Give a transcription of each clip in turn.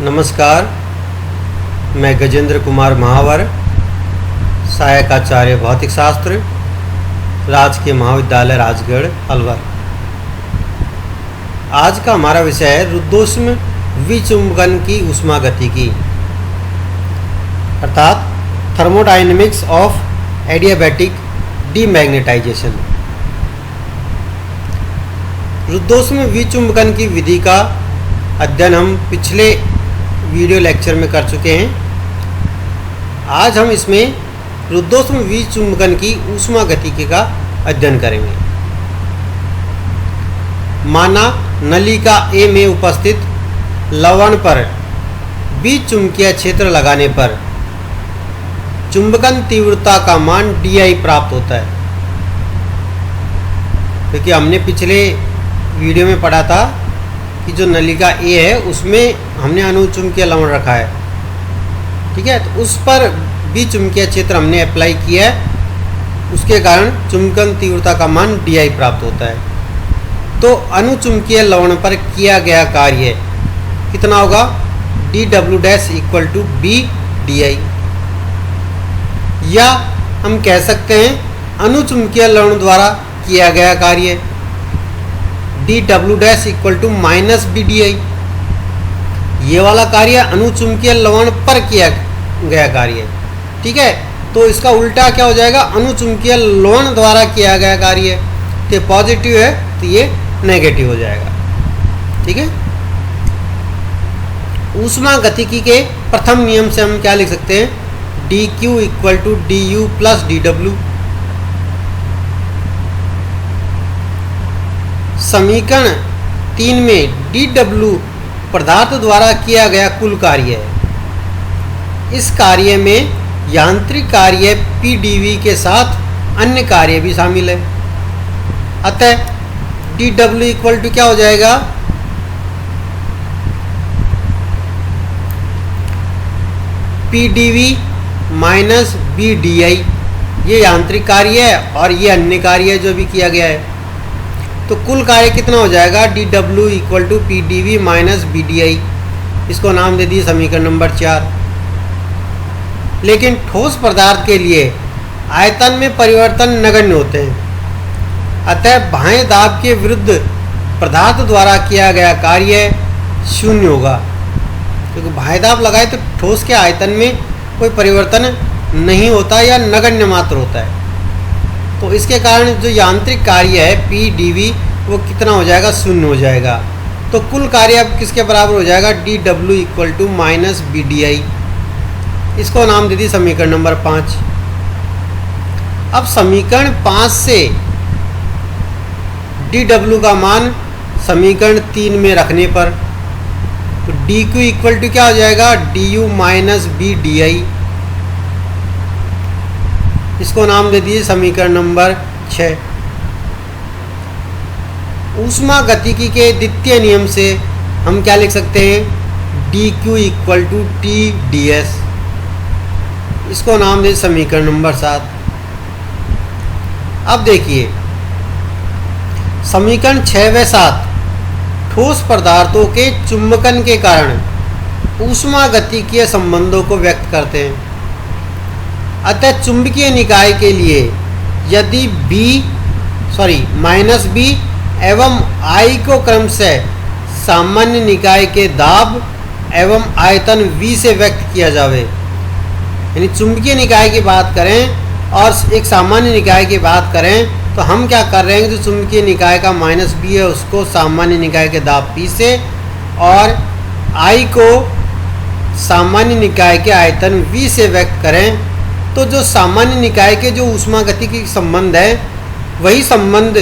नमस्कार, मैं गजेंद्र कुमार महावर, सहायक आचार्य भौतिक शास्त्र, राजकीय महाविद्यालय राजगढ़ अलवर। आज का हमारा विषय है रुद्धोष्म विचुंबकन की ऊष्मागतिकी अर्थात थर्मोडायनेमिक्स ऑफ एडियाबैटिक डीमैग्नेटाइजेशन। रुद्धोष्म विचुंबकन की विधि का अध्ययन हम पिछले वीडियो लेक्चर में कर चुके हैं। आज हम इसमें रुद्धोष्म विचुंबकन की ऊष्मागतिकी का अध्ययन करेंगे। माना नलिका ए में उपस्थित लवण पर विचुंबकीय क्षेत्र लगाने पर चुंबकन तीव्रता का मान Di प्राप्त होता है। क्योंकि हमने पिछले वीडियो में पढ़ा था कि जो नलिका ए है उसमें हमने अनुचुंबकीय लवण रखा है, ठीक है। तो उस पर विचुंबकीय क्षेत्र हमने अप्लाई किया है, उसके कारण चुंबकन तीव्रता का मान Di प्राप्त होता है। तो अनुचुंबकीय लवण पर किया गया कार्य कितना होगा? dW dash equal to B Di, या हम कह सकते हैं अनुचुंबकीय लवण द्वारा किया गया कार्य dW dash equal to minus BDI। ये वाला कार्य अनुचुंबकीय लवण पर किया गया कार्य, ठीक है। तो इसका उल्टा क्या हो जाएगा? अनुचुंबकीय लवण द्वारा किया गया कार्य, तो पॉजिटिव है तो ये नेगेटिव हो जाएगा, ठीक है। ऊष्मागतिकी के प्रथम नियम से हम क्या लिख सकते हैं? dQ equal to du plus dW। समीकरण 3 में dW पदार्थ द्वारा किया गया कुल कार्य है। इस कार्य में यांत्रिक कार्य PdV के साथ अन्य कार्य भी शामिल है। अतः dW इक्वल टू क्या हो जाएगा? PdV minus BDI। ये यांत्रिक कार्य है और ये अन्य कार्य है जो भी किया गया है। तो कुल कार्य कितना हो जाएगा? dW equal to PdV minus BDI। इसको नाम दे दिए समीकरण नंबर 4। लेकिन ठोस पदार्थ के लिए आयतन में परिवर्तन नगण्य होते हैं। अतः बाह्य दाब के विरुद्ध पदार्थ द्वारा किया गया कार्य शून्य होगा, क्योंकि बाह्य दाब लगाए तो ठोस के आयतन में कोई परिवर्तन नहीं होता या नगण्य मात्र होता है। तो इसके कारण जो यांत्रिक कार्य है PdV वो कितना हो जाएगा? शून्य हो जाएगा। तो कुल कार्य अब किसके बराबर हो जाएगा? dW equal to minus BDI। इसको नाम दे दी समीकरण नंबर 5। अब समीकरण 5 से dW का मान समीकरण 3 में रखने पर तो dQ इक्वल टू क्या हो जाएगा? du minus BDI। इसको नाम दे दिए समीकरण नंबर 6। ऊष्मागतिकी के द्वितीय नियम से हम क्या लिख सकते हैं? dQ equal to TdS। इसको नाम दे समीकरण नंबर 7। अब देखिए समीकरण 6 व 7 ठोस पदार्थों के चुंबकन के कारण ऊष्मागतिकीय संबंधों को व्यक्त करते हैं। अतः चुंबकीय निकाय के लिए यदि माइनस B एवं I को क्रमशः सामान्य निकाय के दाब एवं आयतन V से व्यक्त किया जावे, यानी चुंबकीय निकाय की बात करें और एक सामान्य निकाय की बात करें, तो हम क्या कर रहे हैं? जो चुंबकीय निकाय का माइनस B है उसको सामान्य निकाय के दाब P से और I को सामान्य निकाय के आयतन V से व्यक्त करें, तो जो सामान्य निकाय के जो ऊष्मागतिकी संबंध है वही संबंध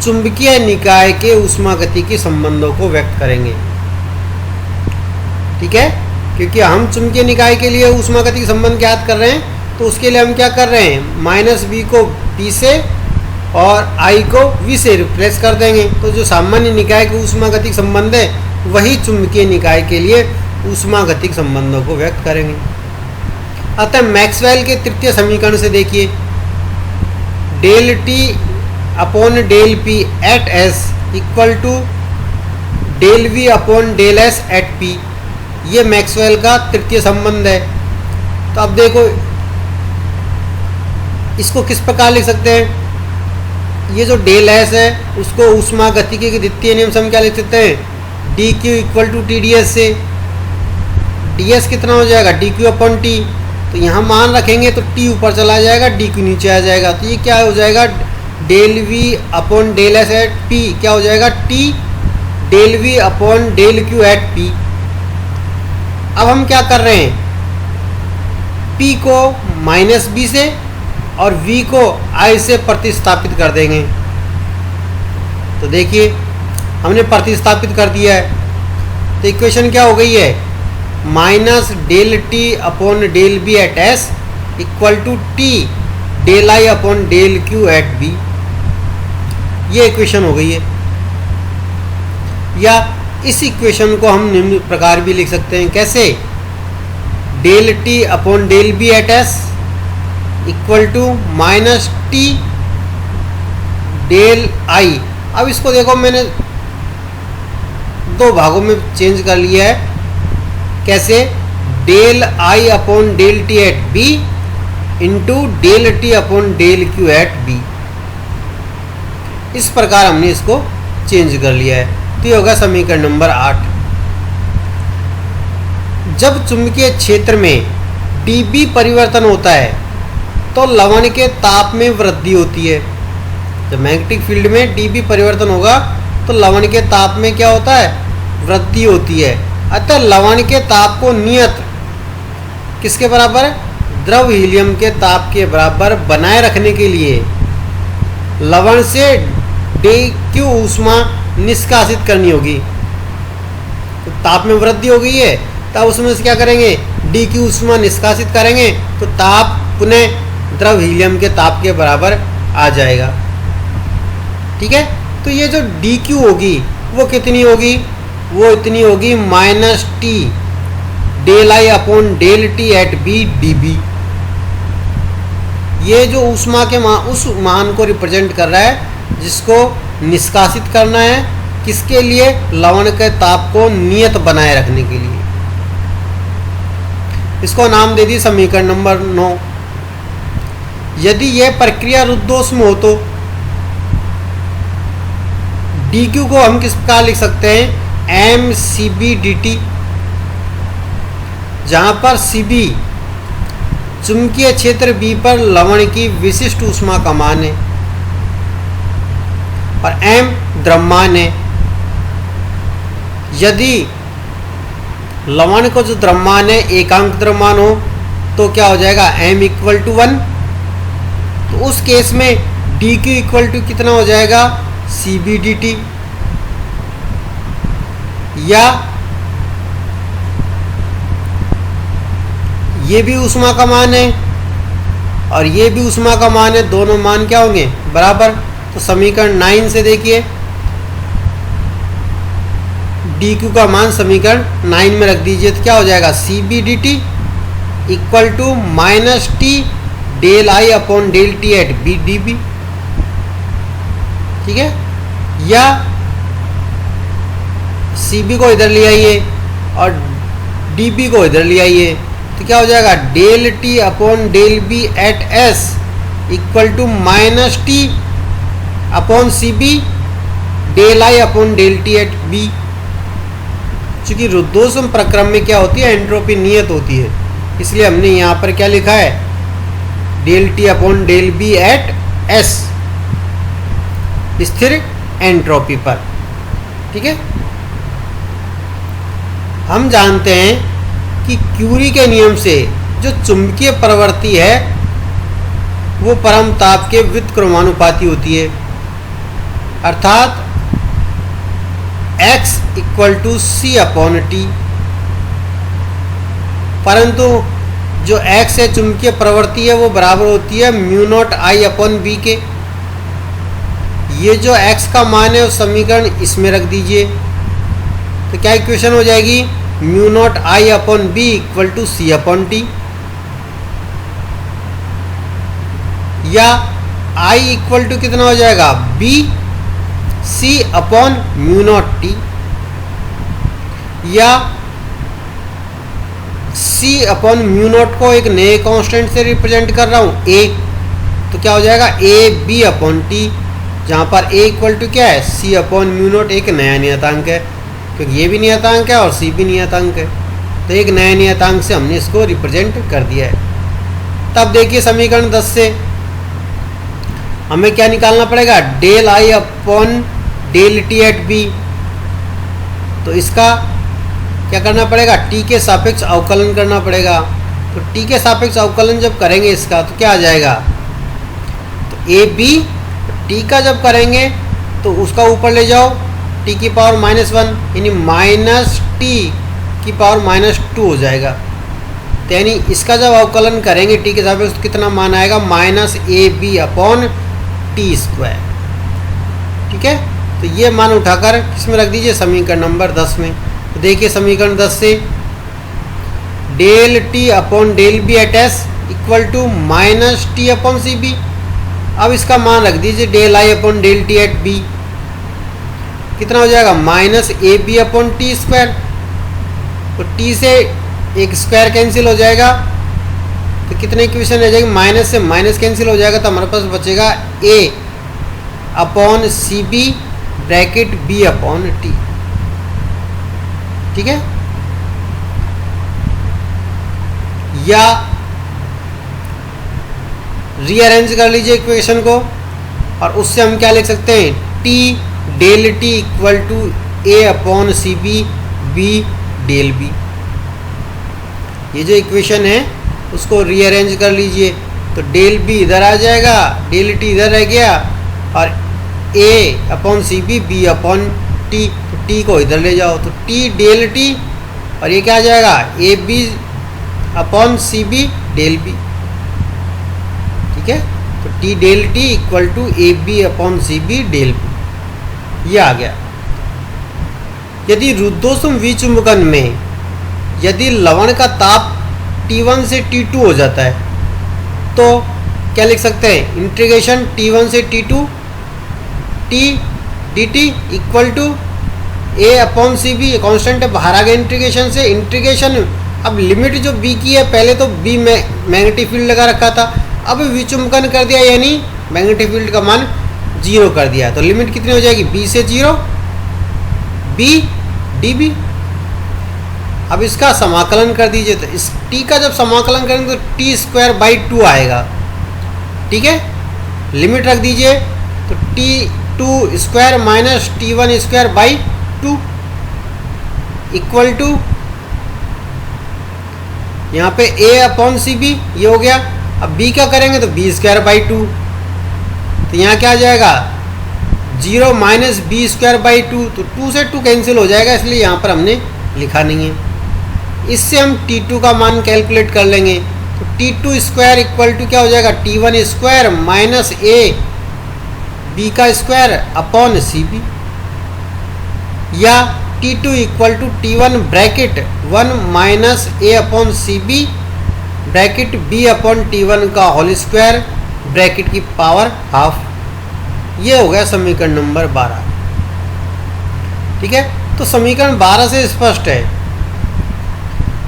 चुंबकीय निकाय के ऊष्मागतिकी संबंधों को व्यक्त करेंगे, ठीक है। क्योंकि हम चुंबकीय निकाय के लिए ऊष्मागतिकी संबंध ज्ञात कर रहे हैं, तो उसके लिए हम क्या कर रहे हैं? माइनस B को P से और I को V से रिप्लेस कर देंगे। तो जो सामान्य निकाय के ऊष्मागतिक संबंध है वही चुंबकीय निकाय के लिए ऊष्मागतिक संबंधों को व्यक्त करेंगे। अतः मैक्सवेल के तृतीय समीकरण से देखिए del T upon del P at S equal to del V upon del S at P। ये मैक्सवेल का तृतीय संबंध है। तो अब देखो इसको किस प्रकार लिख सकते हैं, ये जो डेल एस है उसको ऊष्मा गतिकी के द्वितीय नियम से हम क्या लिख सकते हैं, D Q equal to T D S से। डी एस कितना हो जाएगा, डी क्यू अपॉन टी। तो यहाँ मान रखेंगे तो टी ऊपर चला जाएगा, डी क्यू नीचे आ जाएगा। तो ये क्या हो जाएगा, del V upon del S at P क्या हो जाएगा, T del V upon del Q at P. अब हम क्या कर रहे हैं, P को माइनस बी से और V को I से प्रतिस्थापित कर देंगे। तो देखिए हमने प्रतिस्थापित कर दिया है। तो इक्वेशन क्या हो गई है, minus del T upon del B at S equal to T del I upon del Q at B. ये इक्वेशन हो गई है। या इस इक्वेशन को हम निम्न प्रकार भी लिख सकते हैं, कैसे, del T upon del B at S equal to minus T del I. अब इसको देखो मैंने दो भागों में चेंज कर लिया है, कैसे, del I upon del T at B into del T upon del Q at B. इस प्रकार हमने इसको चेंज कर लिया है। तो ये होगा समीकरण नंबर 8। जब चुंबकीय क्षेत्र में dB परिवर्तन होता है तो लवण के ताप में वृद्धि होती है। जब मैग्नेटिक फील्ड में dB परिवर्तन होगा तो लवण के ताप में क्या होता है, वृद्धि होती है। अतः लवण के ताप को नियत किसके बराबर, द्रव हीलियम के ताप के बराबर बनाए रखने के लिए लवण से DQ ऊष्मा निष्कासित करनी होगी। तो ताप में वृद्धि हो गई है, तब उसमें से क्या करेंगे, DQ ऊष्मा निष्कासित करेंगे तो ताप पुनः द्रव हीलियम के ताप के बराबर आ जाएगा। ठीक है। तो ये जो DQ होगी वो कितनी होगी, वो इतनी होगी minus T del I upon del T at B dB। ये जो ऊष्मा के उस मान को रिप्रेजेंट कर रहा है जिसको निष्कासित करना है, किसके लिए, लवण के ताप को नियत बनाए रखने के लिए। इसको नाम दे दी समीकरण नंबर 9। यदि यह प्रक्रिया रुद्धोष्म हो तो DQ को हम किस प्रकार लिख सकते हैं, mCb dt, जहां पर Cb चुंबकीय क्षेत्र B पर लवण की विशिष्ट ऊष्मा का मान है और m द्रव्यमान है। यदि लवण को जो द्रव्यमान है एकांक द्रव्यमान हो तो क्या हो जाएगा, m इक्वल टू 1। तो उस केस में DQ इक्वल टू कितना हो जाएगा, Cb dt। या ये भी ऊष्मा का मान है और ये भी ऊष्मा का मान है, दोनों मान क्या होंगे, बराबर। तो समीकरण 9 से देखिए DQ का मान समीकरण 9 में रख दीजिए तो क्या हो जाएगा, Cb dt equal to minus T del I upon del T at B dB। ठीक है। या Cb को इधर ले आइए और dB को इधर ले आइए तो क्या हो जाएगा, del T upon del B at S equal to minus T upon Cb del I upon del T at B. चूंकि रुद्धोष्म प्रक्रम में क्या होती है, एंट्रोपी नियत होती है, इसलिए हमने यहाँ पर क्या लिखा है, del T upon del B at S, स्थिर एंट्रोपी पर। ठीक है। हम जानते हैं कि क्यूरी के नियम से जो चुंबकीय प्रवृत्ति है वो परम ताप के व्युत्क्रमानुपाती होती है, अर्थात x equal to C upon T. परंतु जो x है चुंबकीय प्रवृत्ति है वो बराबर होती है mu naught I upon B के। ये जो x का मान है उस समीकरण इसमें रख दीजिए तो क्या इक्वेशन हो जाएगी, mu naught I upon B equal to C upon T. या I इक्वल टू कितना हो जाएगा, B C upon mu naught T. या C अपॉन म्यू नॉट को एक नए कांस्टेंट से रिप्रेजेंट कर रहा हूँ A, तो क्या हो जाएगा ए बी अपॉन टी, जहाँ पर A इक्वल टू क्या है C अपॉन म्यू नॉट, एक नया नियतांक है क्योंकि ये भी नियतांक है और C भी नियतांक है, तो एक नया नियतांक से हमने इसको रिप्रेजेंट कर दिया है। तब देखिए समीकरण 10 से हमें क्या निकालना पड़ेगा, del I upon del T at B. तो इसका क्या करना पड़ेगा, टी के सापेक्ष अवकलन करना पड़ेगा। तो टी के सापेक्ष अवकलन जब करेंगे इसका तो क्या आ जाएगा, तो ए बी टी का जब करेंगे तो उसका ऊपर ले जाओ टी की पावर -1 यानी माइनस टी की पावर -2 हो जाएगा। तो यानी इसका जब अवकलन करेंगे टी के सापेक्ष तो कितना मान आएगा, -ab अपॉन टी स्क्वायर। ठीक है, तो ये मान उठाकर किसमें रख दीजिए, समीकरण नंबर 10 में। तो देखिए समीकरण 10 से del T upon del B at S equal to minus T upon C B. अब इसका मान रख दीजिए del I upon del T at B, कितना हो जाएगा, -ab अपॉन टी स्क्वायर। तो टी से एक स्क्वायर कैंसिल हो जाएगा तो कितने इक्वेशन रह जाएगी, माइनस से माइनस कैंसिल हो जाएगा तो हमारे पास बचेगा a upon C B bracket b upon T. ठीक है, या रीअरेंज कर लीजिए इक्वेशन को और उससे हम क्या लिख सकते हैं, t del T equal to a upon C B b del b। ये जो इक्वेशन है उसको रीअरेंज कर लीजिए तो डेल बी इधर आ जाएगा, डेल टी इधर रह गया और a upon C B B upon T, तो टी को इधर ले जाओ तो टी डेल टी और ये क्या आ जाएगा, A B upon C B del B. ठीक है, तो T del T equal to A B upon C B del B, ये आ गया। यदि रुद्धोष्म विचुम्बकन में यदि लवण का ताप T1 से T2 हो जाता है तो क्या लिख सकते हैं, इंटीग्रेशन T1 से T2 T dt equal to A upon C B, constant है बाहर आ गया इंटीग्रेशन से। इंटीग्रेशन अब लिमिट जो B की है, पहले तो B में मैग्नेटिक फील्ड लगा रखा था, अब विचुम्बकन कर दिया यानी मैग्नेटिक फील्ड का मान 0 कर दिया, तो लिमिट कितनी हो जाएगी, B से 0 B dB। अब इसका समाकलन कर दीजिए तो इस t का जब समाकलन करेंगे तो टी स्क्वायर बाई 2 आएगा। ठीक है, लिमिट रख दीजिए तो t2 square minus t1 square by 2 equal to यहाँ पे a अपॉन सी बी ये हो गया। अब b का करेंगे तो b स्क्वायर बाई 2, तो यहाँ क्या आ जाएगा 0 माइनस बी स्क्वायर बाई 2, तो 2 से 2 कैंसिल हो जाएगा, इसलिए यहाँ पर हमने लिखा नहीं है। इससे हम T2 का मान कैलकुलेट कर लेंगे तो T2 स्क्वायर इक्वल टू क्या हो जाएगा, T1 square minus A B का स्क्वायर अपॉन सी बी, या T2 equal to T1 bracket 1 minus A upon C B bracket B upon T1 का होल स्क्वायर ब्रैकेट की पावर हाफ। ये हो गया समीकरण नंबर 12। ठीक है, तो समीकरण 12 से स्पष्ट है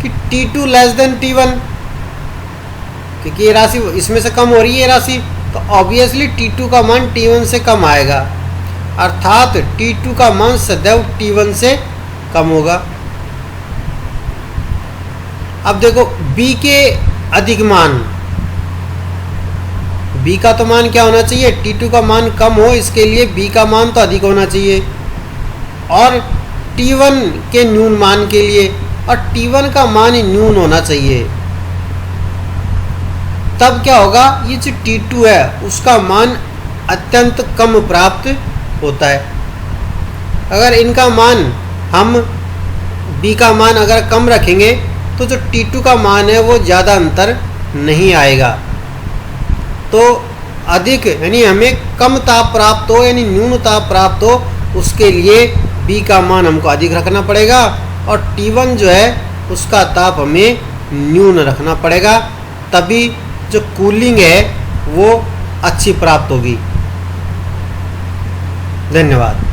कि T2 लेस देन T1, क्योंकि ये राशि इसमें से कम हो रही है ये राशि, तो ऑब्वियसली T2 का मान T1 से कम आएगा, अर्थात T2 का मान सदैव T1 से कम होगा। अब देखो B के अधिक मान, B का तो मान क्या होना चाहिए, T2 का मान कम हो, इसके लिए B का मान तो अधिक होना चाहिए, और T1 के न्यून मान के लिए और T1 का मान न्यून होना चाहिए। तब क्या होगा, ये जो T2 है उसका मान अत्यंत कम प्राप्त होता है। अगर इनका मान हम B का मान अगर कम रखेंगे तो जो T2 का मान है वो ज़्यादा अंतर नहीं आएगा। तो अधिक यानी हमें कम ताप प्राप्त हो यानी न्यून ताप प्राप्त हो, उसके लिए B का मान हमको अधिक रखना पड़ेगा और T1 जो है उसका ताप हमें न्यून रखना पड़ेगा, तभी जो कूलिंग है वो अच्छी प्राप्त होगी। धन्यवाद।